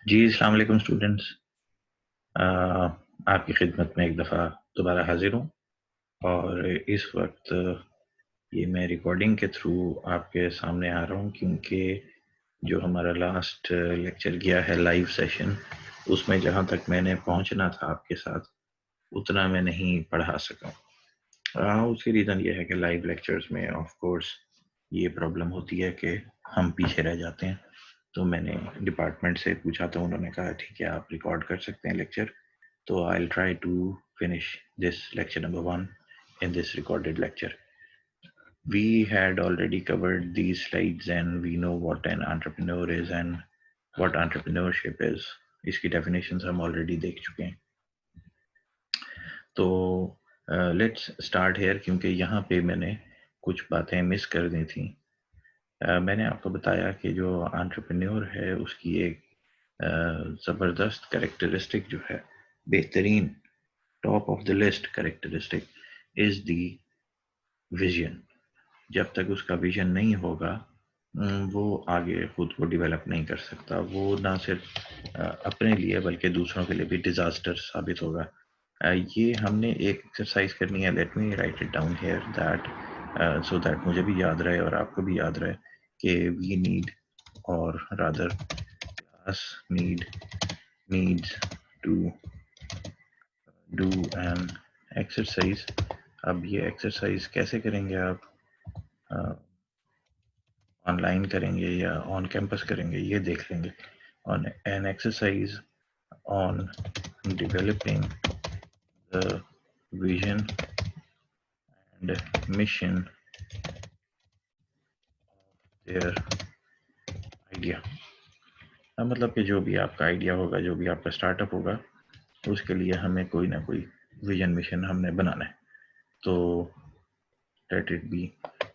جی السلام علیکم اسٹوڈنٹس، آپ کی خدمت میں ایک دفعہ دوبارہ حاضر ہوں اور اس وقت یہ میں ریکارڈنگ کے تھرو آپ کے سامنے آ رہا ہوں کیونکہ جو ہمارا لاسٹ لیکچر گیا ہے لائیو سیشن، اس میں جہاں تک میں نے پہنچنا تھا آپ کے ساتھ اتنا میں نہیں پڑھا سکا۔ اس کی ریزن یہ ہے کہ لائیو لیکچرز میں آف کورس یہ پرابلم ہوتی ہے کہ ہم پیچھے رہ جاتے ہیں، تو میں نے ڈپارٹمنٹ سے پوچھا تو انہوں نے کہا ٹھیک ہے آپ ریکارڈ کر سکتے ہیں لیکچر، تو I'll try to finish this lecture number 1 in this recorded lecture. We had already covered these slides and we know what an entrepreneur is and what entrepreneurship is. اس کی definitions ہم already دیکھ چکے ہیں۔ تو let's start here, کیونکہ یہاں پہ میں نے کچھ باتیں مس کر دی تھیں۔ میں نے آپ کو بتایا کہ جو انٹرپرینور ہے اس کی ایک زبردست کریکٹرسٹک جو ہے، بہترین top of the list characteristic is the vision. جب تک اس کا ویژن نہیں ہوگا وہ آگے خود کو ڈیولپ نہیں کر سکتا، وہ نہ صرف اپنے لیے بلکہ دوسروں کے لیے بھی ڈیزاسٹر ثابت ہوگا۔ یہ ہم نے ایک ایکسرسائز کرنی ہے، let me write it down here that so that مجھے بھی یاد رہے اور آپ کو بھی یاد رہے کہ we need or rather class needs to do an exercise. اب یہ ایکسرسائز کیسے کریں گے آپ؟ آن لائن کریں گے یا آن کیمپس کریں گے یہ دیکھ لیں گے۔ On an exercise on developing the vision and mission their idea. مطلب کہ جو بھی آپ کا آئیڈیا ہوگا، جو بھی آپ کا اسٹارٹ اپ ہوگا، اس کے لیے ہمیں کوئی نہ کوئی ویژن مشن ہم نے بنانا ہے۔ تو let it be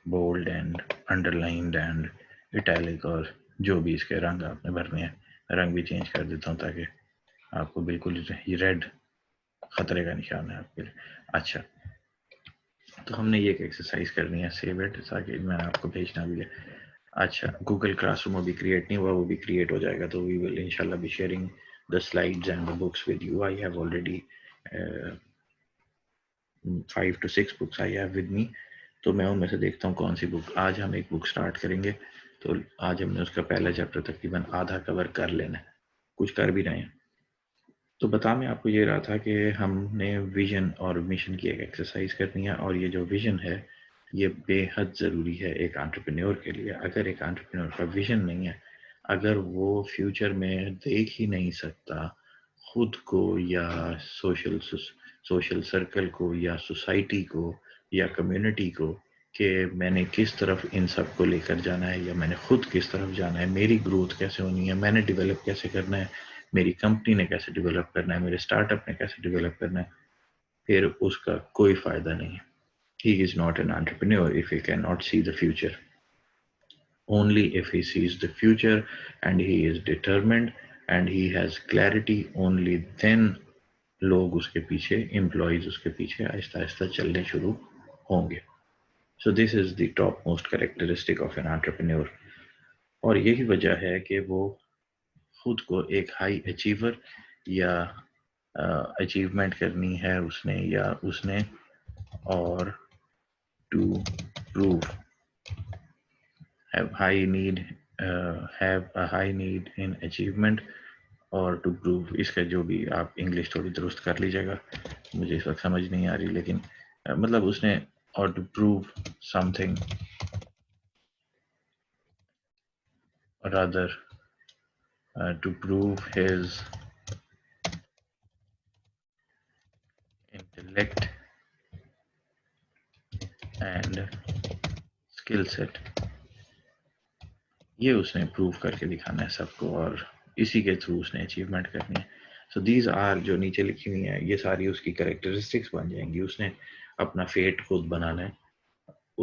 bold and underlined and اینڈ اٹیلک، اور جو بھی اس کے رنگ آپ نے بھرنے ہیں، رنگ بھی چینج کر دیتا ہوں تاکہ آپ کو بالکل ریڈ خطرے کا نشان ہے آپ کے لیے۔ اچھا، تو ہم نے یہ ایک ایکسرسائز کرنی ہے، سیو اٹ، تاکہ میں نے آپ کو بھیجنا بھی ہے۔ اچھا، گوگل کلاس روم ابھی کریٹ نہیں ہوا، وہ بھی کریٹ ہو جائے گا، تو وی ول انشاءاللہ be sharing the slides and the books with you. I have already 5 to 6 books I have with me. تو میں ان میں سے دیکھتا ہوں کون سی بک۔ آج ہم ایک بک سٹارٹ کریں گے، تو آج ہم نے اس کا پہلا چیپٹر تقریباً آدھا کور کر لینا ہے، کچھ کر بھی رہے ہیں۔ تو بتا میں آپ کو یہ رہا تھا کہ ہم نے ویژن اور مشن کی ایک ایکسرسائز کرنی ہے، اور یہ جو ویژن ہے یہ بے حد ضروری ہے ایک انٹرپرینور کے لیے۔ اگر ایک انٹرپرینور کا ویژن نہیں ہے، اگر وہ فیوچر میں دیکھ ہی نہیں سکتا خود کو یا سوشل سرکل کو یا سوسائٹی کو یا کمیونٹی کو کہ میں نے کس طرف ان سب کو لے کر جانا ہے، یا میں نے خود کس طرف جانا ہے، میری گروتھ کیسے ہونی ہے، میں نے ڈیولپ کیسے کرنا ہے، میری کمپنی نے کیسے ڈیولپ کرنا ہے، میرے اسٹارٹ اپ نے کیسے ڈیولپ کرنا ہے، پھر اس کا کوئی فائدہ نہیں ہے۔ He is not an entrepreneur if he cannot see the future. Only if he sees the future and he is determined and he has clarity, only then لوگ اس کے پیچھے، امپلائیز اس کے پیچھے آہستہ آہستہ چلنے شروع ہوں گے۔ So this is the top most characteristic of an entrepreneur. اور یہی وجہ ہے کہ وہ خود کو ایک ہائی اچیور یا اچیومنٹ کرنی ہے اس نے، یا اس نے or to prove have a high need in achievement or to prove, اس کا جو بھی آپ انگلش تھوڑی درست کر لیجیے گا، مجھے اس وقت سمجھ نہیں آ رہی، لیکن مطلب اس نے or to prove something rather to prove his intellect and skill set، یہ اس نے پروو کر کے دکھانا ہے سب کو، اور اسی کے تھرو اس نے اچیومنٹ کرنی ہے۔ سو دیز آر، جو نیچے لکھی ہوئی ہیں یہ ساری اس کی کریکٹرسٹکس بن جائیں گی۔ اس نے اپنا فیٹ خود بنانا ہے،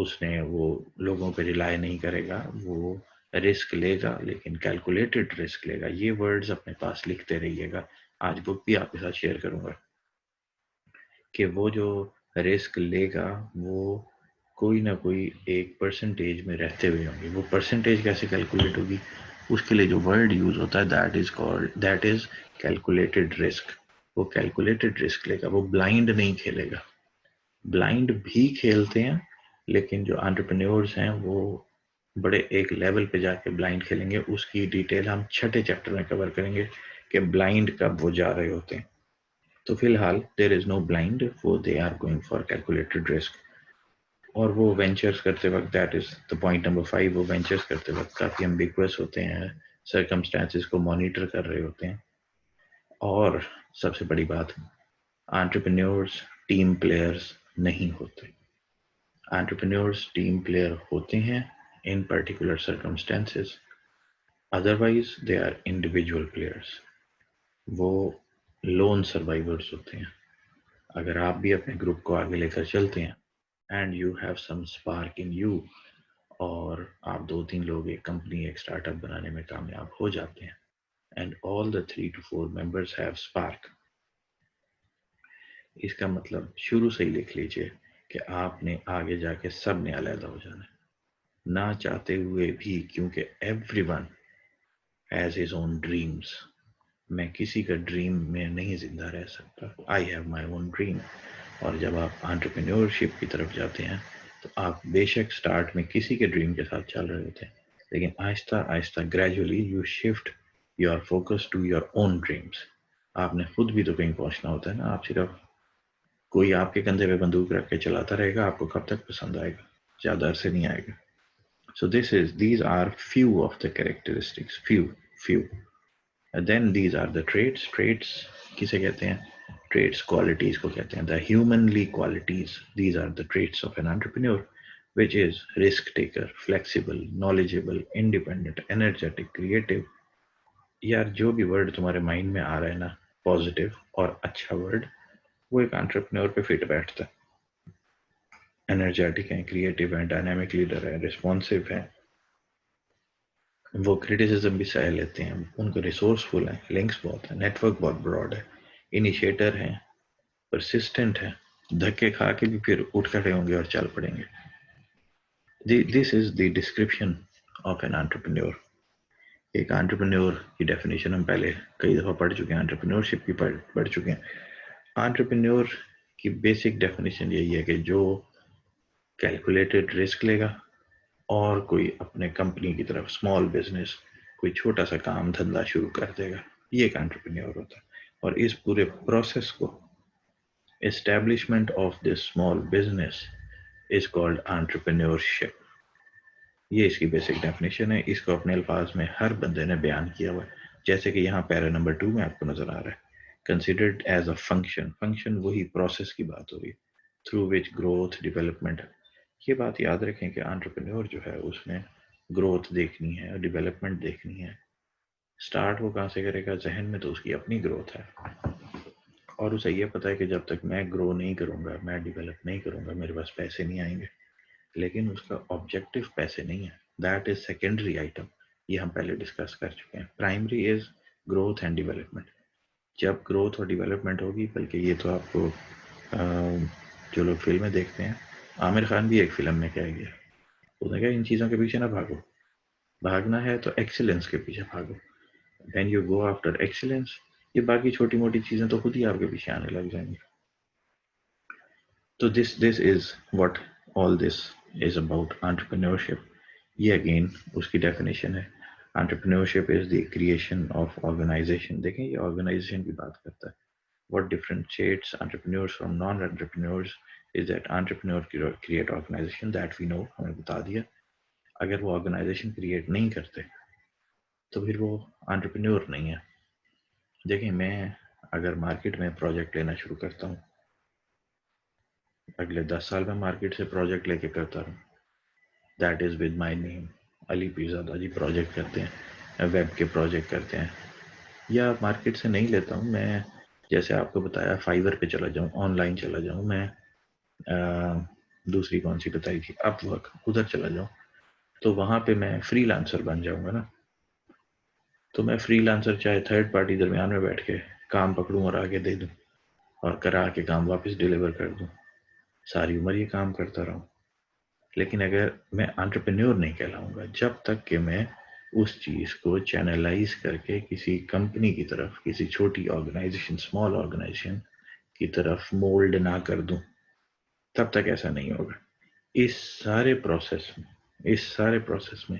اس نے وہ لوگوں پہ ریلائی نہیں کرے گا، وہ رسک لے گا لیکن کیلکولیٹڈ رسک لے گا۔ یہ ورڈز اپنے پاس لکھتے رہیے گا، آج بک بھی آپ کے ساتھ شیئر کروں گا کہ وہ جو رسک لے گا وہ کوئی نہ کوئی ایک پرسنٹیج میں رہتے ہوئے ہوں گے۔ وہ پرسنٹیج کیسے کیلکولیٹ ہوگی؟ اس کے لیے جو ورڈ یوز ہوتا ہے دیٹ از کیلکولیٹڈ رسک. وہ کیلکولیٹڈ رسک لے گا, وہ بلائنڈ نہیں کھیلے گا. بلائنڈ بھی کھیلتے ہیں لیکن جو انٹرپرینیورز ہیں وہ بڑے ایک لیول پہ جا کے بلائنڈ کھیلیں گے. اس کی ڈیٹیل ہم چھٹے چیپٹر میں کور کریں گے کہ بلائنڈ کب وہ جا رہے ہوتے ہیں. تو فی الحال دیر از نو بلائنڈ, وہ they are going for calculated risk. اور وہ وینچرز کرتے وقت, that is the point number 5, وہ وینچرز کرتے وقت کافی ایمبیگوس ہوتے ہیں, سرکمسٹانسز کو مانیٹر کر رہے ہوتے ہیں. اور سب سے بڑی بات, انٹرپرینیورز ٹیم پلیئرز نہیں ہوتے. انٹرپرینیورز ٹیم پلیئر ہوتے ہیں in particular circumstances, otherwise they are individual players. وہ لون سروائیورز ہوتے ہیں. اگر آپ بھی اپنے گروپ کو آگے لے کر چلتے ہیں and you have some spark in you, اور آپ 2-3 لوگ ایک کمپنی, ایک اسٹارٹ اپ بنانے میں کامیاب ہو جاتے ہیں, and all the 3 to 4 members have spark, اس کا مطلب شروع سے ہی لکھ لیجئے کہ آپ نے آگے جا کے سب نے علیحدہ ہو جانا ہے, نہ چاہتے ہوئے بھی, کیونکہ every one has his own dreams. میں کسی کا ڈریم میں نہیں زندہ رہ سکتا, I have my own dream. اور جب آپ انٹرپرینیورشپ کی طرف جاتے ہیں تو آپ بے شک سٹارٹ میں کسی کے ڈریم کے ساتھ چل رہے ہوتے ہیں, لیکن آہستہ آہستہ gradually you shift your focus to your own dreams. آپ نے خود بھی تو کہیں پہنچنا ہوتا ہے نا. آپ صرف کوئی آپ کے کندھے پہ بندوق رکھ کے چلاتا رہے گا, آپ کو کب تک پسند آئے گا؟ زیادہ عرصے نہیں آئے گا. So these are few of the characteristics, few. And then these are the traits. Traits کسے کہتے ہیں؟ Traits qualities کو کہتے ہیں. The humanly qualities, these are the traits of an entrepreneur, which is risk taker, flexible, knowledgeable, independent, energetic, creative. یار جو بھی word تمہارے مائنڈ میں آ رہا ہے نا, پازیٹیو اور اچھا ورڈ, وہ ایک انٹرپرینور پہ فٹ بیٹھتا ہے. انرجیٹک ہیں, کریٹو ہیں, ڈائنامک لیڈر ہے, ریسپانسو ہیں, وہ کرٹیسزم بھی سہ لیتے ہیں, ان کو ریسورسفل ہیں, لنکس بہت ہیں, نیٹ ورک بہت براڈ ہے, انیشیٹر ہیں, پرسسٹنٹ ہیں, دھکے کھا کے بھی پھر اٹھ کھڑے ہوں گے اور چل پڑیں گے. دس is the description of an entrepreneur. ایک انٹرپرینور کی ڈیفینیشن ہم پہلے کئی دفعہ پڑھ چکے ہیں, انٹرپرینورشپ کی پڑھ چکے ہیں. انٹرپرینور کی بیسک ڈیفینیشن یہی ہے کہ جو کیلکولیٹڈ رسک لے گا اور کوئی اپنے کمپنی کی طرف اسمال بزنس, کوئی چھوٹا سا کام دھندا شروع کر دے گا, یہ ایک انٹرپرینور ہوتا ہے. اور اس پورے پروسیس کو, establishment of this small business is called entrepreneurship. یہ اس کی بیسک ڈیفینیشن ہے. اس کو اپنے الفاظ میں ہر بندے نے بیان کیا ہوا ہے, جیسے کہ یہاں پیرا نمبر 2 میں آپ کو نظر آ رہا ہے. Considered as a function, function وہی پروسیس کی بات ہو رہی ہے, تھرو وچ گروتھ ڈیولپمنٹ. یہ بات یاد رکھیں کہ انٹرپرینور جو ہے اس نے گروتھ دیکھنی ہے, ڈیولپمنٹ دیکھنی ہے. سٹارٹ وہ کہاں سے کرے گا؟ ذہن میں تو اس کی اپنی گروتھ ہے, اور اسے یہ پتا ہے کہ جب تک میں گرو نہیں کروں گا, میں ڈیولپ نہیں کروں گا, میرے پاس پیسے نہیں آئیں گے. لیکن اس کا آبجیکٹو پیسے نہیں ہے, دیٹ از سیکنڈری آئٹم. یہ ہم پہلے ڈسکس کر چکے ہیں. Primary is growth and development. جب گروتھ اور ڈیولپمنٹ ہوگی, بلکہ یہ تو آپ کو جو لوگ فلمیں دیکھتے ہیں, عامر خان بھی ایک فلم میں کہہ گیا, اس نے کہا ان چیزوں کے پیچھے نہ بھاگو, بھاگنا ہے تو ایکسیلنس کے پیچھے بھاگو. When you go after excellence, یہ باقی چھوٹی موٹی چیزیں تو خود ہی آپ کے پیچھے آنے لگ جائیں گی. تو this is what all this is about entrepreneurship. یہ اگین اس کی ڈیفینیشن ہے. Entrepreneurship is the creation of organization. دیکھیں یہ آرگنائزیشن کی بات کرتا ہے. What differentiates entrepreneurs from non-entrepreneurs is that entrepreneurs create organization, that we know, ہمیں بتا دیا. اگر وہ آرگنائزیشن کریٹ نہیں کرتے تو پھر وہ انٹرپرینور نہیں ہے. دیکھیں میں اگر مارکیٹ میں پروجیکٹ لینا شروع کرتا ہوں, اگلے 10 سال میں مارکیٹ سے پروجیکٹ لے کے کرتا رہوں, that is with my name, Ali Pirzada ji project کرتے ہیں, ویب کے پروجیکٹ کرتے ہیں, یا مارکیٹ سے نہیں لیتا ہوں. میں جیسے آپ کو بتایا فائیور پہ چلا جاؤں, آن لائن چلا جاؤں, میں دوسری کون سی بتائی تھی, اپ ورک, ادھر چلا جاؤں, تو وہاں پہ میں فری لانسر بن جاؤں گا نا. تو میں فری لانسر چاہے تھرڈ پارٹی درمیان میں بیٹھ کے کام پکڑوں اور آگے دے دوں, اور کرا کے کام واپس ڈیلیور کر دوں, ساری عمر یہ کام کرتا رہوں. لیکن اگر میں انٹرپرینور نہیں کہلاؤں گا جب تک کہ میں اس چیز کو چینلائز کر کے کسی کمپنی کی طرف، کسی چھوٹی آرگنائزیشن، اسمال آرگنائزیشن کی طرف مولڈ نہ کر دوں، تب تک ایسا نہیں ہوگا. اس سارے پروسیس میں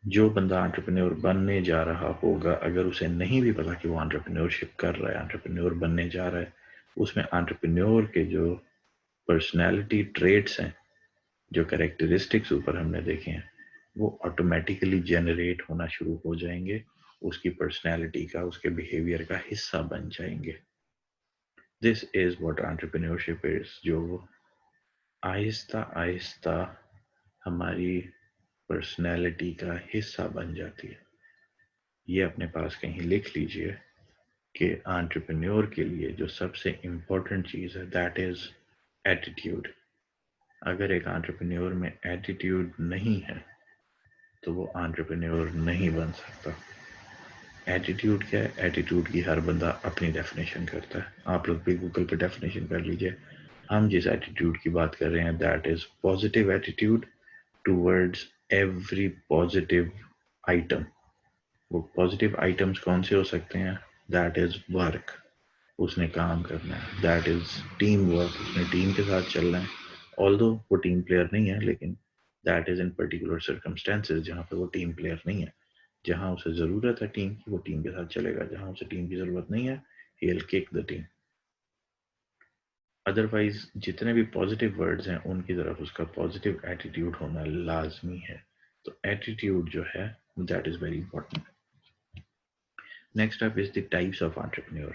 جو بندہ انٹرپرینور بننے جا رہا ہوگا، اگر اسے نہیں بھی پتا کہ وہ انٹرپرینورشپ کر رہا ہے، انٹرپرینور بننے جا رہا ہے، اس میں انٹرپرینور کے جو پرسنالٹی ٹریٹس ہیں، جو کریکٹرسٹکس اوپر ہم نے دیکھے ہیں، وہ آٹومیٹیکلی جنریٹ ہونا شروع ہو جائیں گے، اس کی پرسنالٹی کا، اس کے بیہیویئر کا حصہ بن جائیں گے. دس از واٹ انٹرپرینورشپ از، جو آہستہ آہستہ ہماری پرسنالٹی کا حصہ بن جاتی ہے. یہ اپنے پاس کہیں لکھ لیجئے کہ انٹرپرینور کے لیے جو سب سے امپورٹنٹ چیز ہے دیٹ از ایٹیٹیوڈ. اگر ایک انٹرپرینور میں ایٹیٹیوڈ نہیں ہے تو وہ انٹرپرینور نہیں بن سکتا. ایٹیٹیوڈ کیا ہے؟ ایٹیٹیوڈ کی ہر بندہ اپنی ڈیفینیشن کرتا ہے. آپ لوگ بھی گوگل پہ ڈیفینیشن کر لیجئے. ہم جس ایٹیٹیوڈ کی بات کر رہے ہیں that is positive attitude towards every positive item. وہ پازیٹیو آئٹمس کون سے ہو سکتے ہیں؟ دیٹ از ورک، اس نے کام کرنا ہے. دیٹ از ٹیم ورک، اس نے ٹیم کے ساتھ چلنا ہے. آلدو وہ ٹیم پلیئر نہیں ہے، لیکن that is in particular circumstances جہاں پہ وہ ٹیم پلیئر نہیں ہے. جہاں اسے ضرورت ہے ٹیم کی، وہ ٹیم کے ساتھ چلے گا. جہاں اسے ٹیم کی ضرورت نہیں ہے، ہی ول کک دا ٹیم. ادروائز جتنے بھی پازیٹیو ورڈز ہیں ان کی طرف اس کا پازیٹیو ایٹیٹیوڈ ہونا لازمی ہے. تو ایٹیٹیوڈ جو ہے that is very important. Next up is the types of entrepreneur.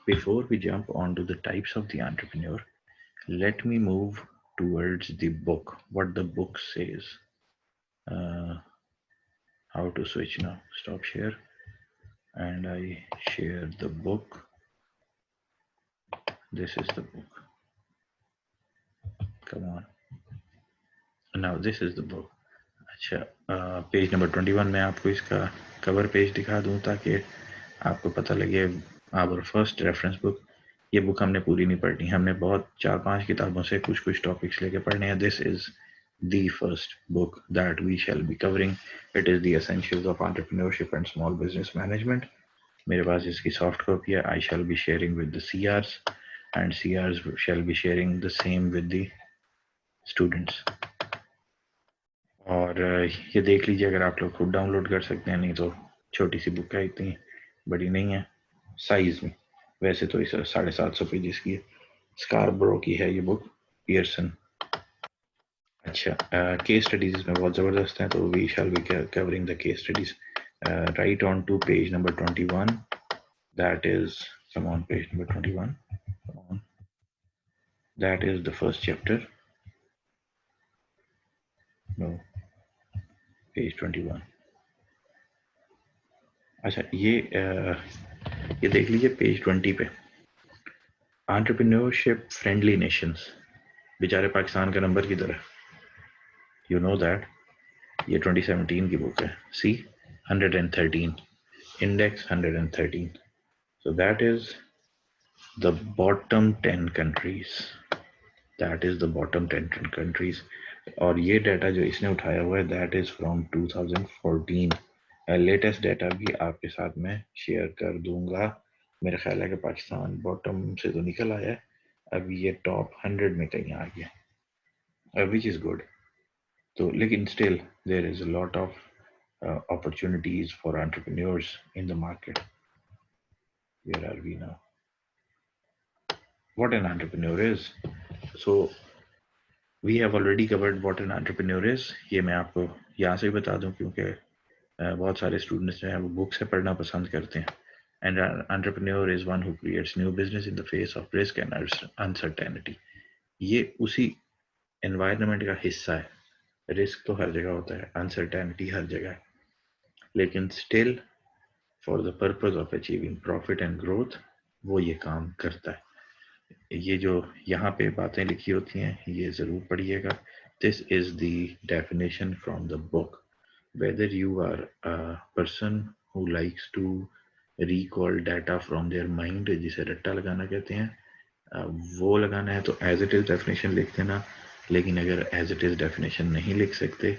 Before we jump on to the types of the entrepreneur, let me move towards the book, what the book says. How to switch now? Stop share. And I share the book. This is the book. Come on. Now this is the book. اچھا، page number 21 میں آپ کو اس کا کور page دکھا دوں تاکہ آپ کو پتہ لگے. our first reference book. یہ بک ہم نے پوری نہیں پڑھنی، ہم نے بہت 4-5 کتابوں سے کچھ ٹاپکس لے کے پڑھنے ہیں. دس از the first book that we shall be covering. It is the essentials of entrepreneurship and small business management. میرے پاس اس کی سافٹ کاپی ہے. I shall be sharing with the CRs and CRs shall be sharing the same with the students. اور یہ دیکھ لیجیے اگر آپ لوگ خود ڈاؤن لوڈ کر سکتے ہیں، نہیں تو چھوٹی سی بک ہے، اتنی بڑی نہیں ہے سائز میں. ویسے تو اس 750 پیجز کی ہے. اسکاربرو کی ہے یہ بک، پیئرسن. اچھا، کیس اسٹڈیز اس میں بہت زبردست ہیں، تو we shall be covering the case studies. Right on to page number 21. That is come on page number 21. That is the first chapter. No, page 21. اچھا، یہ دیکھ لیجیے پیج 20 پہ. انٹرپرینورشپ فرینڈلی نیشنز، بیچارے پاکستان کا نمبر کدھر ہے؟ یو نو دیٹ یہ 2017 کی بک ہے. سی 113 index 113. So that is the bottom 10 countries. That is the bottom 10 countries. اور یہ ڈیٹا جو اس نے اٹھایا ہوا ہے that is from 2014. Latest data بھی آپ کے ساتھ میں شیئر کر دوں گا. میرا خیال ہے کہ پاکستان باٹم سے تو نکل آیا ہے، اب یہ ٹاپ 100 میں کہیں آ گیا، وچ از گڈ. تو لیکن still there is a lot of opportunities for entrepreneurs in the market. Where are we now? What an entrepreneur is. So we have already covered what an entrepreneur is. یہ میں آپ کو یہاں سے بتا دوں کیونکہ بہت سارے اسٹوڈنٹس جو ہیں وہ بک سے پڑھنا پسند کرتے ہیں. And an entrepreneur is one who creates new business in the face of risk and uncertainty. یہ اسی انوائرمنٹ کا حصہ ہے. رسک تو ہر جگہ ہوتا ہے، انسرٹینٹی ہر جگہ ہے، لیکن still for the purpose of achieving profit and growth وہ یہ کام کرتا ہے. یہ جو یہاں پہ باتیں لکھی ہوتی ہیں یہ ضرور پڑھیے گا. This is the definition from the book. Whether you are person who likes to recall data from their mind, جسے رٹا لگانا کہتے ہیں، وہ لگانا ہے تو ایز اٹ از ڈیفینیشن لکھ دینا. لیکن اگر ایز اٹ از ڈیفینیشن نہیں لکھ سکتے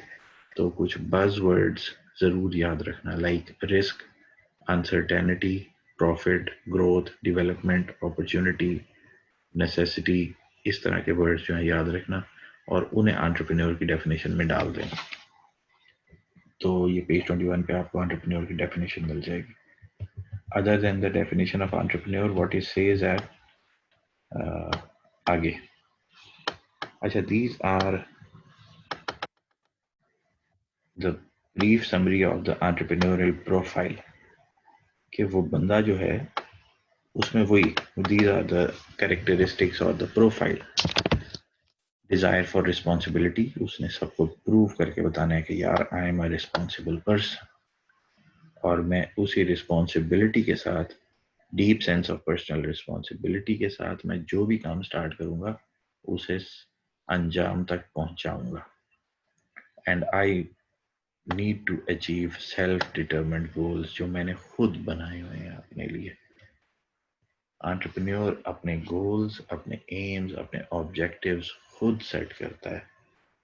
تو کچھ بز ورڈز ضرور یاد رکھنا، like risk, uncertainty, profit, growth, development, opportunity, necessity, اس طرح کے ورڈز جو ہیں یاد رکھنا اور انہیں انٹرپرینور کی ڈیفینیشن میں ڈال دینا. تو یہ پیج 21 پہ آپ کو انٹرپرینور کی ڈیفینیشن مل جائے گی. Other than the definition of entrepreneur, what it says at آگے. اچھا, these are the brief summary of the entrepreneurial profile. کہ وہ بندہ جو ہے اس میں وہی these are the characteristics or the profile. Desire for responsibility, اس نے سب کو پروو کر کے بتانا ہے کہ یار I am a responsible person اور میں اسی رسپانسبلٹی کے ساتھ deep sense of personal responsibility کے ساتھ میں جو بھی کام سٹارٹ کروں گا اسے انجام تک پہنچاؤں گا. And I need to achieve self determined goals جو میں نے خود بنائے ہوئے ہیں اپنے لیے. انٹرپرینیور اپنے گولز، اپنے ایمز، اپنے آبجیکٹیوز خود سیٹ کرتا ہے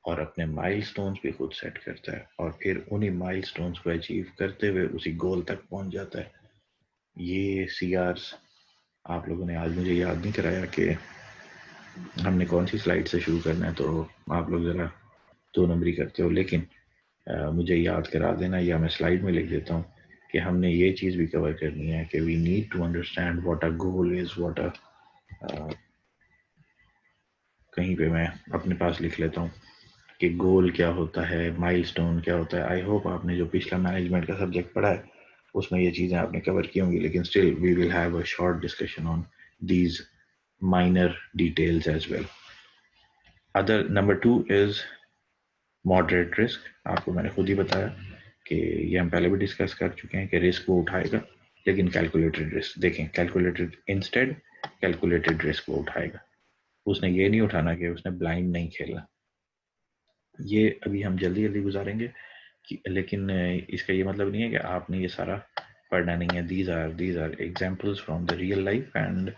اور اپنے مائل سٹونز بھی خود سیٹ کرتا ہے اور پھر انہی مائل سٹونز کو اچیو کرتے ہوئے اسی گول تک پہنچ جاتا ہے. یہ سی آرز آپ لوگوں نے آج مجھے یاد نہیں کرایا کہ ہم نے کون سی سلائڈ سے شروع کرنا ہے، تو آپ لوگ ذرا 2 نمبری کرتے ہو، لیکن مجھے یاد کرا دینا یا میں سلائڈ میں لکھ دیتا ہوں کہ ہم نے یہ چیز بھی کور کرنی ہے کہ we need to understand what a goal is, what a کہیں پہ میں اپنے پاس لکھ لیتا ہوں کہ گول کیا ہوتا ہے، مائل سٹون کیا ہوتا ہے. آئی ہوپ آپ نے جو پچھلا مینجمنٹ کا سبجیکٹ پڑھا ہے اس میں یہ چیزیں آپ نے کور کی ہوں گی، لیکن still we will have a short discussion on these minor details as well. Other number 2 is moderate risk. آپ کو میں نے خود ہی بتایا کہ یہ ہم پہلے بھی ڈسکس کر چکے ہیں کہ رسک وہ اٹھائے گا لیکن کیلکولیٹڈ رسک. دیکھیں کیلکولیٹڈ انسٹیڈ کیلکولیٹڈ رسک وہ اٹھائے گا. اس نے یہ نہیں اٹھانا کہ اس نے بلائنڈ نہیں کھیلنا. یہ ابھی ہم جلدی جلدی گزاریں گے لیکن اس کا یہ مطلب نہیں ہے کہ آپ نے یہ سارا پڑھنا نہیں ہے. These are examples from the real life and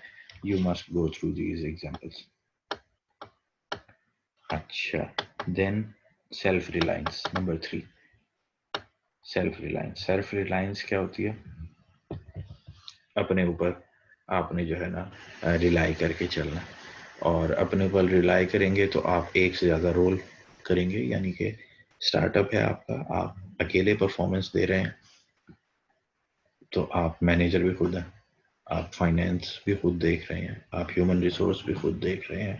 you must go through these examples. اچھا, then self reliance number 3. self reliance کیا ہوتی ہے؟ اپنے اوپر آپ نے جو ہے نا ریلائی کر کے چلنا, اور اپنے اوپر ریلائی کریں گے تو آپ ایک سے زیادہ رول کریں گے. یعنی کہ اسٹارٹ اپ ہے آپ کا, آپ اکیلے پرفارمنس دے رہے ہیں تو آپ مینیجر بھی خود ہیں, آپ فائنینس بھی خود دیکھ رہے ہیں, آپ ہیومن ریسورس بھی خود دیکھ رہے ہیں.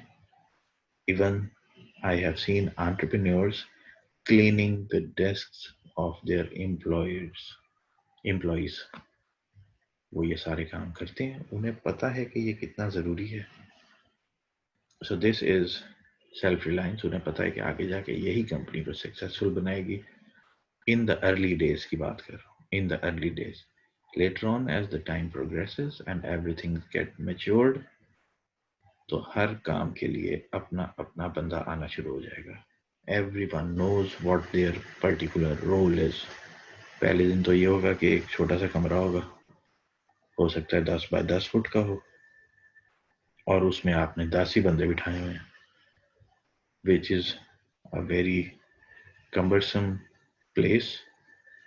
Even I have seen entrepreneurs cleaning the desks of their employees. وہ یہ سارے کام کرتے ہیں, انہیں پتا ہے کہ یہ کتنا ضروری ہے. So this is self reliance. انہیں پتا ہے کہ آگے جا کے یہی کمپنی کو سکسیسفل بنائے گی. In the early days کی بات کر رہا ہوں, in the early days. Later on as the time progresses and everything get matured, تو ہر کام کے لیے اپنا اپنا بندہ آنا شروع ہو جائے گا. Everyone knows what their particular role is. پہلے دن تو یہ ہوگا کہ ایک چھوٹا سا کمرہ ہوگا, ہو سکتا ہے 10 بائی 10 فٹ کا ہو, اور اس میں آپ نے 10 ہی بندے بٹھائے ہوئے ہیں, which is a very cumbersome place,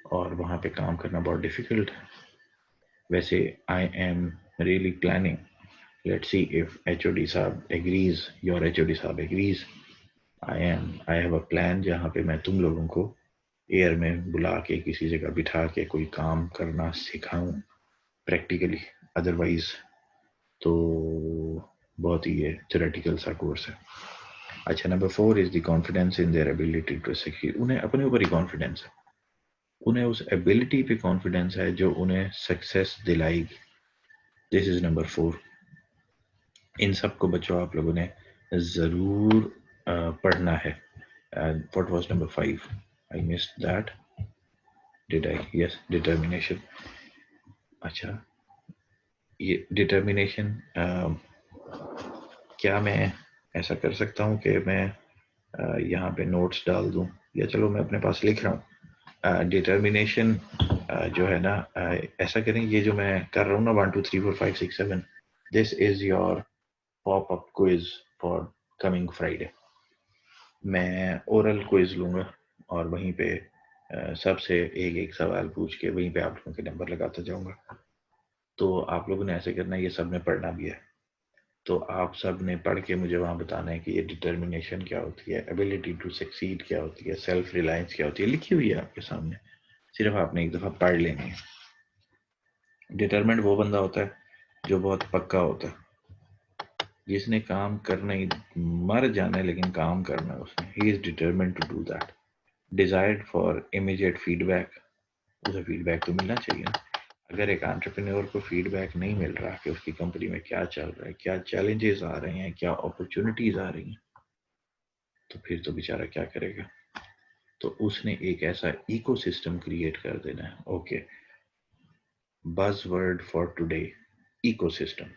اور وہاں پہ کام کرنا بہت ڈیفیکلٹ ہے. ویسے I am really planning, let's see if HOD صاحب agrees, your HOD صاحب agrees. I have a plan جہاں پہ میں تم لوگوں کو ایئر میں بلا کے کسی جگہ بٹھا کے کوئی کام کرنا سکھاؤں پریکٹیکلی. ادروائز تو بہت ہی یہ تھیوریٹیکل سا کورس ہے. اچھا, number 4 is the confidence in their ability to succeed. انہیں اپنے اوپر ہی کانفیڈینس ہے, انہیں اس ایبلٹی پہ کانفیڈینس ہے جو انہیں سکسیس دلائے گی. دس از نمبر 4. ان سب کو بچوں آپ لوگوں نے ضرور پڑھنا ہے. What was number 5? I missed that. Did I? Yes, determination. اچھا, یہ ڈٹرمینیشن کیا میں ایسا کر سکتا ہوں کہ میں یہاں پہ نوٹس ڈال دوں, یا چلو میں اپنے پاس لکھ رہا ہوں. ڈٹرمینیشن جو ہے نا, ایسا کریں, یہ جو میں کر رہا ہوں نا 1 2 3 4 5 6 7, دس is your pop up quiz for coming Friday. میں اورل کوئز لوں گا اور وہیں پہ سب سے ایک ایک سوال پوچھ کے وہیں پہ آپ لوگوں کے نمبر لگاتا جاؤں گا. تو آپ لوگوں نے ایسے کرنا ہے, یہ سب نے پڑھنا بھی ہے. تو آپ سب نے پڑھ کے مجھے وہاں بتانا ہے کہ یہ ڈٹرمنیشن کیا ہوتی ہے, ایبلٹی ٹو سکسیڈ کیا ہوتی ہے, سیلف ریلائنس کیا ہوتی ہے, لکھی ہوئی ہے آپ کے سامنے, صرف آپ نے ایک دفعہ پڑھ لینی ہے. ڈٹرمنٹ وہ بندہ ہوتا ہے جو بہت پکا ہوتا ہے, جس نے کام کرنا ہی, مر جانا ہے لیکن کام کرنا ہے اس نے. He is determined to do that. Desired for immediate feedback, اسے فیڈ بیک تو ملنا چاہیے نا. اگر ایک انٹرپرینور کو فیڈ بیک نہیں مل رہا کہ اس کی کمپنی میں کیا چل رہا ہے, کیا چیلنجز آ رہے ہیں, کیا اپرچونٹیز آ رہی ہیں, تو پھر تو بیچارہ کیا کرے گا. تو اس نے ایک ایسا ایکو سسٹم کریٹ کر دینا ہے. Okay, buzzword for today, ecosystem.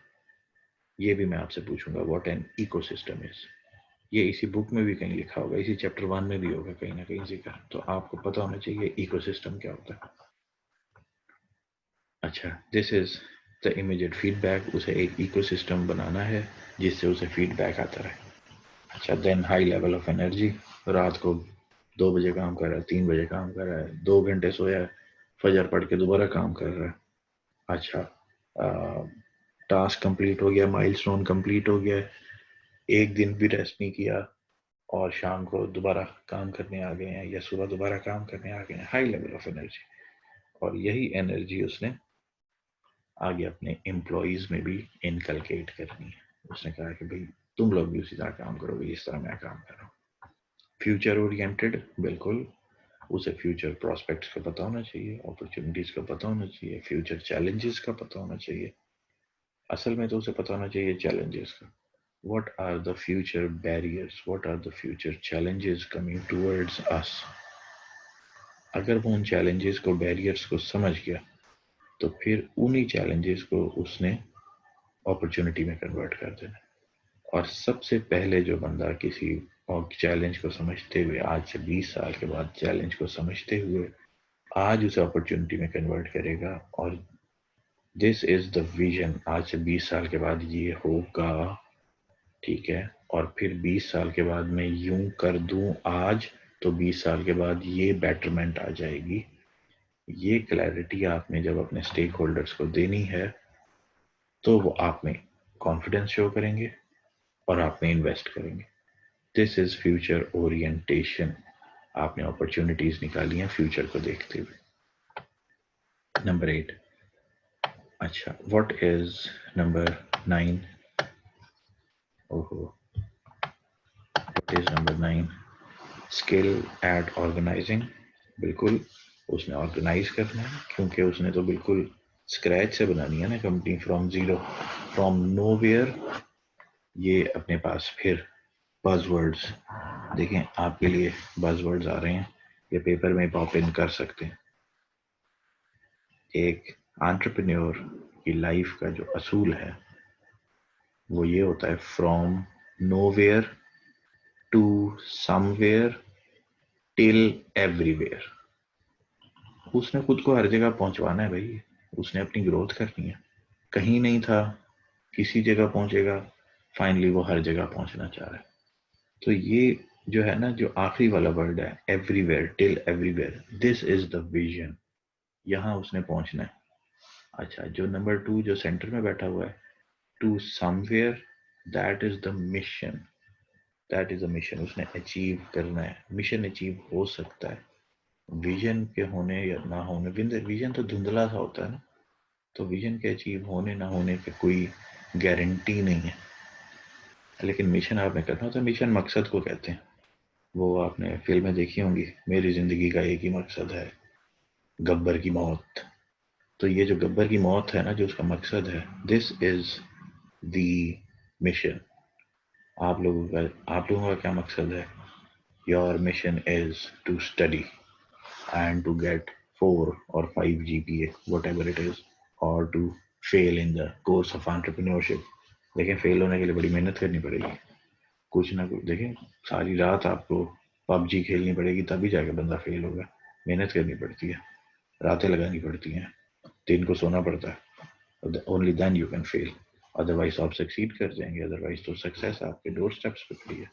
یہ بھی میں آپ سے پوچھوں گا, what an ecosystem is. یہ اسی بک میں بھی کہیں لکھا ہوگا, اسی چیپٹر 1 میں بھی ہوگا کہیں نہ کہیں ذکر. تو آپ کو پتا ہونا چاہیے ایکو سسٹم کیا ہوتا ہے. اچھا, دس is the immediate feedback. اسے ایک ایکو سسٹم بنانا ہے جس سے اسے فیڈ بیک آتا رہے. اچھا, دین ہائی لیول آف انرجی. رات کو 2 بجے کام کر رہا ہے, 3 بجے کام کر رہا ہے, 2 گھنٹے سویا ہے, فجر پڑھ کے دوبارہ کام کر رہا ہے. اچھا, ٹاسک کمپلیٹ ہو گیا, مائل سٹون کمپلیٹ ہو گیا, ایک دن بھی ریسٹ نہیں کیا, اور شام کو دوبارہ کام کرنے آ گئے ہیں, یا صبح دوبارہ کام کرنے آ گئے ہیں. High level of energy. اور یہی انرجی اس نے آگے اپنے امپلائیز میں بھی انکلکیٹ کرنی ہے. اس نے کہا کہ بھائی تم لوگ بھی اسی طرح کام کرو گے جس طرح میں کام کر رہا ہوں. فیوچر اورینٹیڈ, بالکل. اسے فیوچر پراسپیکٹس کا پتہ ہونا چاہیے, اپرچونیٹیز کا پتہ ہونا چاہیے, فیوچر چیلنجز کا پتہ ہونا چاہیے. اصل میں تو اسے پتہ ہونا چاہیے چیلنجز کا. What are the future barriers? What are the future challenges coming towards us? اگر وہ ان چیلنجز کو, بیریئرس کو سمجھ گیا, تو پھر انہی چیلنجز کو اس نے اپرچونٹی میں کنورٹ کر دینا. اور سب سے پہلے جو بندہ کسی چیلنج کو سمجھتے ہوئے, آج سے 20 سال کے بعد چیلنج کو سمجھتے ہوئے آج اسے اپرچونٹی میں کنورٹ کرے گا, اور دس از دا ویژن, آج سے 20 سال کے بعد یہ ہوگا, ٹھیک ہے. اور پھر 20 سال کے بعد میں یوں کر دوں آج, تو 20 سال کے بعد یہ بیٹرمنٹ آ جائے گی. یہ کلیئرٹی آپ نے جب اپنے سٹیک ہولڈرز کو دینی ہے, تو وہ آپ میں کانفیڈنس شو کریں گے اور آپ میں انویسٹ کریں گے. دس از فیوچر اورینٹیشن. آپ نے اپرچونٹیز نکالی ہیں فیوچر کو دیکھتے ہوئے. نمبر 8. اچھا, واٹ از نمبر 9. اوہو, what is number 9. Skill at organising. بالکل, اس نے آرگنائز کرنا ہے, کیونکہ اس نے تو بالکل اسکریچ سے بنانی ہے نا company, from zero, from nowhere. یہ اپنے پاس پھر بز ورڈز دیکھیں, آپ کے لیے بز ورڈز آ رہے ہیں, یہ پیپر میں پاپ ان کر سکتے ہیں. ایک انٹرپرینور کی لائف کا جو اصول ہے وہ یہ ہوتا ہے, from nowhere to somewhere till everywhere. اس نے خود کو ہر جگہ پہنچوانا ہے بھائی, اس نے اپنی گروتھ کرنی ہے. کہیں نہیں تھا, کسی جگہ پہنچے گا, فائنلی وہ ہر جگہ پہنچنا چاہ رہا ہے. تو یہ جو ہے نا, جو آخری والا ورڈ ہے, every where till every where, this is the vision. یہاں اس نے پہنچنا ہے. اچھا, جو نمبر 2 جو سینٹر میں بیٹھا ہوا ہے, to somewhere, that is the mission. That is the mission. اس نے اچیو کرنا ہے. مشن اچیو ہو سکتا ہے, ویژن کے ہونے یا نہ ہونے. ویژن تو دھندلا سا ہوتا ہے نا, تو ویژن کے اچیو ہونے نہ ہونے پہ کوئی گارنٹی نہیں ہے. لیکن مشن آپ نے کرنا ہوتا ہے. مشن مقصد کو کہتے ہیں. وہ آپ نے فلمیں دیکھی ہوں گی, میری زندگی کا ایک ہی مقصد ہے, گبر کی موت. تو یہ جو گبر کی موت ہے نا, جو اس کا مقصد ہے, دس از دی مشن. آپ لوگوں کا کیا مقصد ہے؟ Your mission is to study and to get 4 or 5 GPA, whatever it is, or to fail in the course of entrepreneurship. دیکھیں, فیل ہونے کے لیے بڑی محنت کرنی پڑے گی, کچھ نہ کچھ. دیکھیں, ساری رات آپ کو PUBG کھیلنی پڑے گی, تبھی جا کے بندہ فیل ہوگا. محنت کرنی پڑتی ہے, راتیں لگانی پڑتی ہیں, دن کو سونا پڑتا ہے. Only then you can fail. Otherwise آپ سکسیڈ کر جائیں گے, ادروائز تو سکسیس آپ کے ڈور اسٹیپس پہ کھڑی ہے.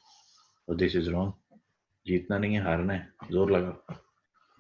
اور دس از رانگ. جیتنا نہیں ہے, ہارنا ہے. زور لگا.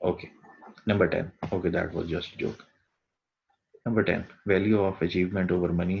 Okay. Number 10. Okay, that was just a joke. Number 10. Value of achievement over money.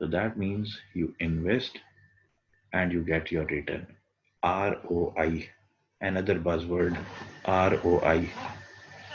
So that means you invest and you get your return. ROI. Another buzzword. ROI.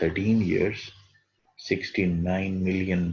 13 years $69 million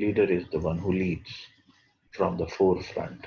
leader is the one who leads from the forefront.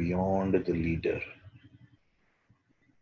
beyond the leader.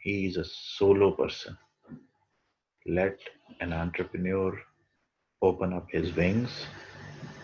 he is a solo person. Let an entrepreneur open up his wings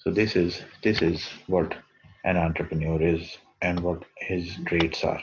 So this is what an entrepreneur is and what his traits are.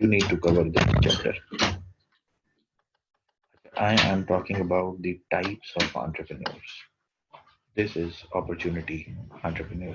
you need to cover this chapter. I am talking about the types of entrepreneurs. This is opportunity entrepreneur.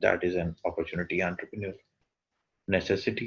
That is an opportunity entrepreneur. Necessity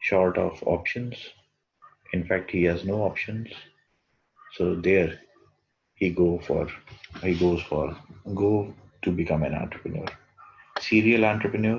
short of options. In fact, he has no options. So there he goes for go to become an entrepreneur. Serial entrepreneur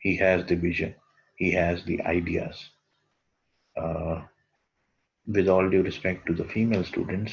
he has the vision, he has the ideas. With all due respect to the female students,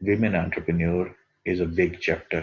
Women entrepreneur is a big chapter.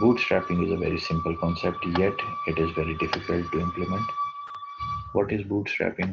Bootstrapping is a very simple concept, yet it is very difficult to implement. What is bootstrapping?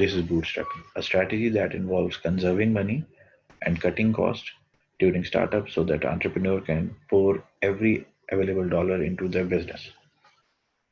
This is bootstrapping, a strategy that involves conserving money and cutting costs during startup so that entrepreneur can pour every available dollar into their business.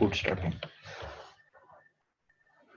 bootstrapping.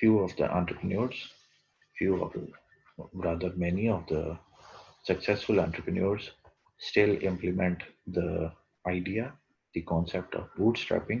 few of the entrepreneurs, rather many of the successful entrepreneurs still implement the idea, the concept of bootstrapping.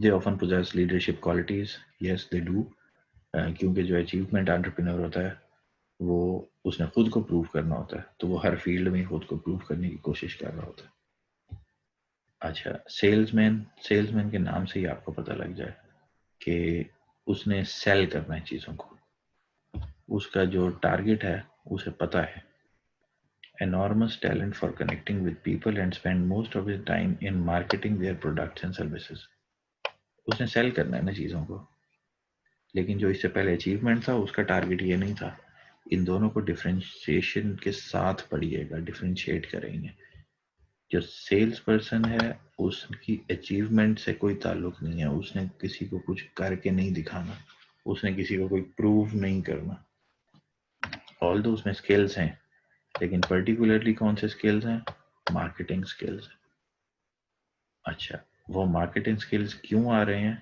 They often possess leadership qualities. Yes, they do. کیونکہ جو achievement entrepreneur ہوتا ہے وہ اس نے خود کو prove کرنا ہوتا ہے، تو وہ ہر فیلڈ میں خود کو پروو کرنے کی کوشش کر رہا ہوتا ہے. اچھا، سیلز مین کے نام سے ہی آپ کو پتہ لگ جائے کہ اس نے سیل کرنا ہے چیزوں کو، اس کا جو ٹارگٹ ہے اسے پتہ ہے. Enormous talent for connecting with people and spend most of his time in marketing their products and services. اس نے سیل کرنا ہے نا چیزوں کو، لیکن جو اس سے پہلے اچیومنٹ تھا اس کا ٹارگٹ یہ نہیں تھا. ان دونوں کو ڈفرینشیشن کے ساتھ پڑھیے گا، ڈفرینشیٹ کریں گے. جو سیلز پرسن ہے اس کی اچیومنٹ سے کوئی تعلق نہیں ہے، اس نے کسی کو کچھ کر کے نہیں دکھانا، اس نے کسی کو کوئی پروو نہیں کرنا. آلدو اس میں اسکلز ہیں، لیکن پرٹیکولرلی کون سے اسکلز ہیں؟ Marketing skills. اچھا، وہ مارکیٹنگ اسکلز کیوں آ رہے ہیں؟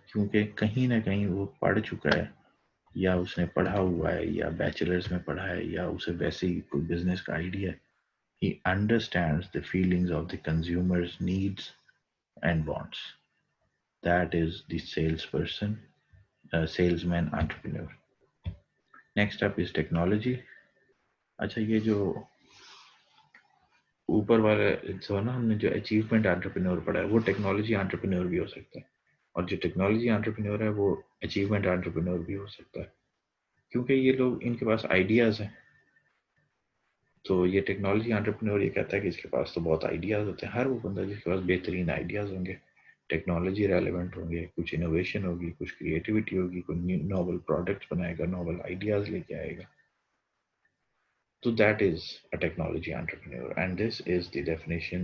کیونکہ کہیں نہ کہیں وہ پڑھ چکا ہے، یا اس نے پڑھا ہوا ہے، یا بیچلرز میں پڑھا ہے، یا اسے ویسے ہی کوئی بزنس کا آئیڈیا ہے. He understands the feelings of the consumer's needs and wants. That is the salesperson, salesman, entrepreneur. Next up is technology. اچھا، یہ جو اوپر والا جو نا ہم نے جو اچیومنٹ انٹرپرینور پڑھا ہے وہ ٹیکنالوجی انٹرپرینور بھی ہو سکتا ہے، اور جو ٹیکنالوجی انٹرپرینور ہے وہ اچیومنٹ انٹرپرینور بھی ہو سکتا ہے، کیونکہ یہ لوگ ان کے پاس آئیڈیاز ہیں. تو یہ ٹیکنالوجی انٹرپرینور یہ کہتا ہے کہ اس کے پاس تو بہت آئیڈیاز ہوتے ہیں. ہر وہ بندہ جس کے پاس بہترین آئیڈیاز ہوں گے، ٹیکنالوجی ریلیونٹ ہوں گے، کچھ انوویشن ہوگی، کچھ کریٹیوٹی ہوگی، کوئی ناول پروڈکٹ بنائے گا، ناول آئیڈیاز لے کے آئے گا. So that is a technology entrepreneur, and this is the definition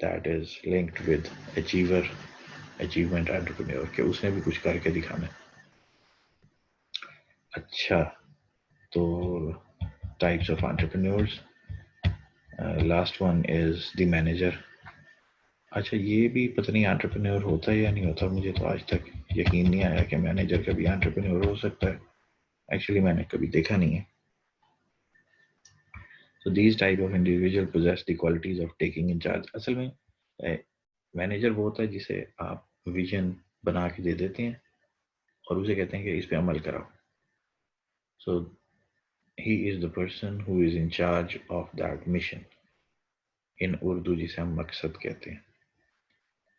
that is linked with achievement entrepreneur کہ اس نے بھی کچھ کر کے دکھانا ہے. اچھا، تو types of entrepreneurs. Last one is the manager. اچھا، یہ بھی پتہ نہیں انٹرپرینور ہوتا ہے یا نہیں ہوتا، مجھے تو آج تک یقین نہیں آیا کہ مینیجر کا بھی انٹرپرینور ہو سکتا ہے. ایکچولی میں نے کبھی دیکھا نہیں ہے. So these type of individual possess the qualities of taking in charge. اصل میں مینیجر وہ ہوتا ہے جسے آپ ویژن بنا کے دے دیتے ہیں اور اسے کہتے ہیں کہ اس پہ عمل کراؤ. So he is the person who is in charge of that mission. ان اردو جسے ہم مقصد کہتے ہیں،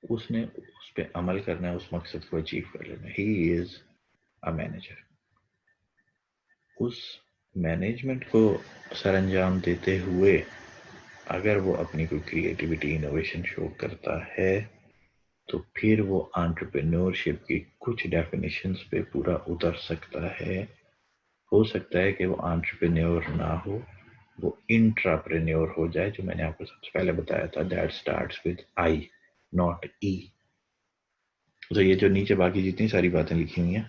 اس نے اس پہ عمل کرنا ہے، اس مقصد کو اچیو کر لینا. He is a manager. اس مینجمنٹ کو سر انجام دیتے ہوئے اگر وہ اپنی کوئی کریٹیوٹی انوویشن شو کرتا ہے تو پھر وہ انٹرپرینورشپ کی کچھ ڈیفینیشنز پہ پورا اتر سکتا ہے. ہو سکتا ہے کہ وہ انٹرپرینور نہ ہو، وہ انٹراپرینور ہو جائے، جو میں نے آپ کو سب سے پہلے بتایا تھا. That starts with I not E. تو یہ جو نیچے باقی جتنی ساری باتیں لکھی ہوئی ہیں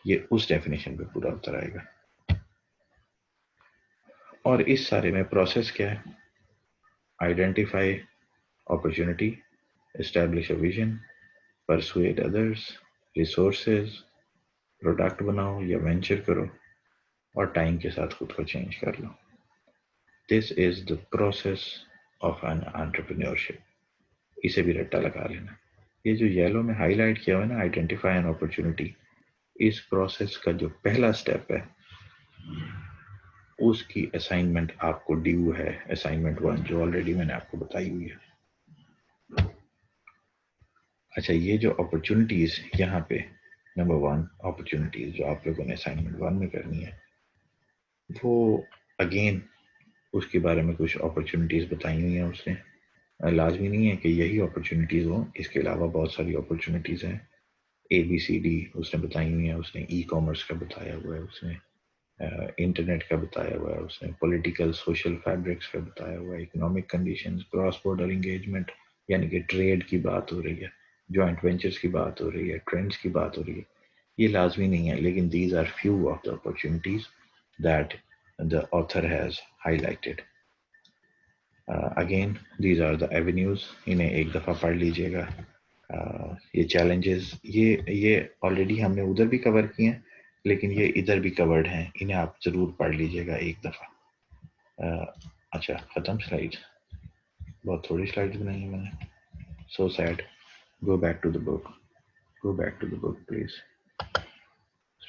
یہ اس ڈیفینیشن پہ پورا اتر آئے گا. اور اس سارے میں پروسیس کیا ہے؟ Identify opportunity, establish a vision, persuade others, resources, product بناؤ یا وینچر کرو، اور ٹائم کے ساتھ خود کو چینج کر لو. This is the process of an entrepreneurship. اسے بھی رٹا لگا لینا. یہ جو یلو میں ہائی لائٹ کیا ہوا ہے نا، آئیڈینٹیفائی این اپرچونٹی، اس پروسیس کا جو پہلا اسٹیپ ہے اس کی اسائنمنٹ آپ کو ڈیو ہے، اسائنمنٹ 1 جو آلریڈی میں نے آپ کو بتائی ہوئی ہے. اچھا، یہ جو اپرچونٹیز یہاں پہ نمبر 1 اپرچونٹیز جو آپ لوگوں نے اسائنمنٹ 1 میں کرنی ہے، وہ اگین اس کے بارے میں کچھ اپرچونٹیز بتائی ہوئی ہیں اس نے. لازمی نہیں ہے کہ یہی اپرچونٹیز ہوں، اس کے علاوہ بہت ساری اپرچونٹیز ہیں. ABCD اس نے بتائی ہوئی ہیں. اس نے ای کامرس کا بتایا ہوا ہے، اس نے انٹرنیٹ کا بتایا ہوا ہے، اس نے پولیٹیکل سوشل فیبرکس کا بتایا ہوا ہے، economic conditions, cross border engagement یعنی کہ ٹریڈ کی بات ہو رہی ہے، جوائنٹ وینچرز کی بات ہو رہی ہے، ٹرینڈز کی بات ہو رہی ہے. یہ لازمی نہیں ہے، لیکن these are few of the opportunities that the author has highlighted. Again these are the avenues. انہیں ایک دفعہ پڑھ لیجیے گا. یہ چیلنجز یہ آلریڈی ہم نے ادھر بھی کور کیے ہیں، لیکن یہ ادھر بھی کورڈ ہیں، انہیں آپ ضرور پڑھ لیجیے گا ایک دفعہ. اچھا، ختم سلائڈ، بہت تھوڑی سلائڈ بنائی ہیں میں نے. So sad. Go back to the book, go back to the book please.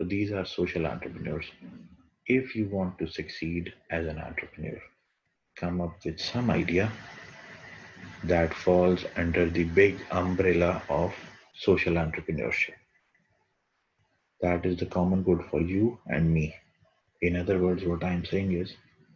So these are social entrepreneurs. If you want to succeed as an entrepreneur, come up with some idea that falls under the big umbrella of social entrepreneurship. That is the common good for you and me. In other words, what I am saying is,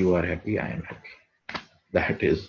You are happy, I am happy. That is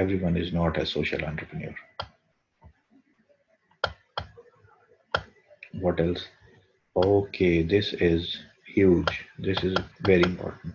Everyone is not a social entrepreneur. What else? Okay, this is huge. This is very important.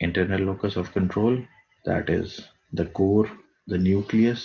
Internal locus of control, that is the core, the nucleus.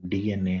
DNA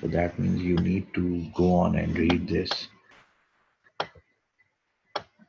So that means you need to go on and read this.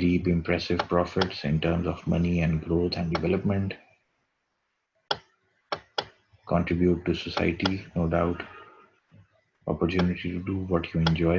reap impressive profits in terms of money and growth and development, contribute to society, no doubt. Opportunity to do what you enjoy.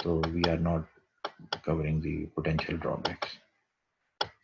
So we are not covering the potential drawbacks.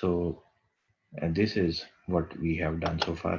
So this is what we have done so far.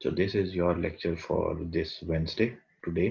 So this is your lecture for this Wednesday today.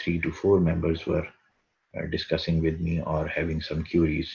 3 to 4 members were discussing with me or having some queries.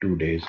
2 days,